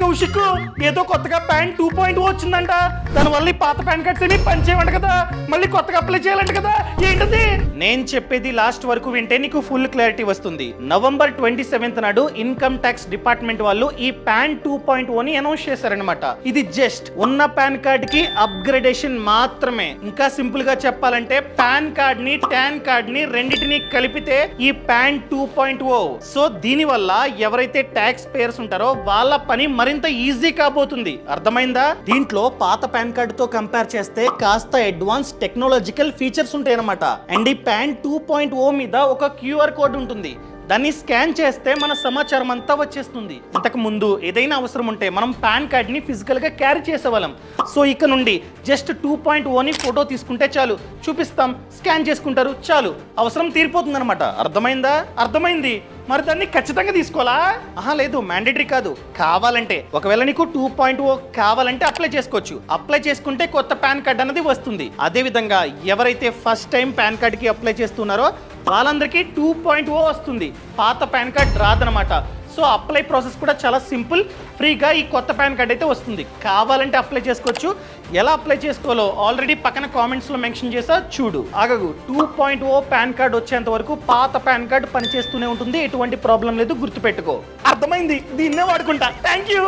కౌశిక్ ఏదో కొత్తగా పాన్ 2.0 వచ్చిందంట. దానివల్ల ఈ పాత పాన్ కార్డ్స్ ఏమి పనిచేయమంట కదా, మళ్ళీ కొత్తగా అప్లై చేయాలంట కదా. ఏంటది? నేను చెప్పేది లాస్ట్ వరకు వింటే నీకు ఫుల్ క్లారిటీ వస్తుంది. నవంబర్ 27 నాడు ఇన్కమ్ ట్యాక్స్ డిపార్ట్మెంట్ వాళ్ళు ఈ పాన్ 2.0 అనౌన్స్ చేశారనమాట. ఇది జస్ట్ ఉన్న పాన్ కార్డ్ కి అప్గ్రేడేషన్ మాత్రమే. ఇంకా సింపుల్ గా చెప్పాలంటే పాన్ కార్డ్ ని టాన్ కార్డ్ ని రెండింటిని కలిపితే ఈ పాన్ 2.0. సో దీని వల్ల ఎవరైతే ట్యాక్స్ పేయర్స్ ఉంటారో వాళ్ళ పని మరింత ఈజీ కాబోతుంది. అర్థమైందా? దీంట్లో పాత పాన్ కార్డ్ తో కంపేర్ చేస్తే కాస్త అడ్వాన్స్ టెక్నాలజికల్ ఫీచర్స్ ఉంటాయన్నమాట. అండ్ ఈ పాన్ 2.0 మీద ఒక QR కోడ్ ఉంటుంది. దాన్ని స్కాన్ చేస్తే మన సమాచారం అంతా వచ్చేస్తుంది. ఇంతకు ముందు ఏదైనా అవసరం ఉంటే మనం పాన్ కార్డ్ ని ఫిజికల్ గా క్యారీ చేసేవాళ్ళం. సో ఇక నుండి జస్ట్ 2.0 ఫోటో తీసుకుంటే చాలు, చూపిస్తాం, స్కాన్ చేసుకుంటారు, చాలు, అవసరం తీరిపోతుంది అనమాట. అర్థమైందా? అర్థమైంది. మరి దాన్ని ఖచ్చితంగా తీసుకోవాలా? లేదు, మ్యాండేటరీ కాదు. కావాలంటే ఒకవేళ నీకు 2.0 కావాలంటే అప్లై చేసుకోవచ్చు. అప్లై చేసుకుంటే కొత్త పాన్ కార్డ్ అనేది వస్తుంది. అదే విధంగా ఎవరైతే ఫస్ట్ టైం పాన్ కార్డ్ కి అప్లై చేస్తున్నారో వాళ్ళందరికీ 2.0 వస్తుంది. పాత పాన్ కార్డ్ రాదనమాట. సో అప్లై ప్రాసెస్ కూడా చాలా సింపుల్. ఫ్రీగా ఈ కొత్త పాన్ కార్డ్ అయితే వస్తుంది. కావాలంటే అప్లై చేసుకోవచ్చు. ఎలా అప్లై చేసుకోవాలో ఆల్రెడీ పక్కన కామెంట్స్లో మెన్షన్ చేసా, చూడు. ఆగగు. 2.0 పాన్ కార్డ్ వచ్చేంత వరకు పాత పాన్ కార్డ్ పనిచేస్తూనే ఉంటుంది. ఎటువంటి ప్రాబ్లం లేదు, గుర్తుపెట్టుకో. అర్థమైంది? దీన్నే వాడుకుంటా. Thank you.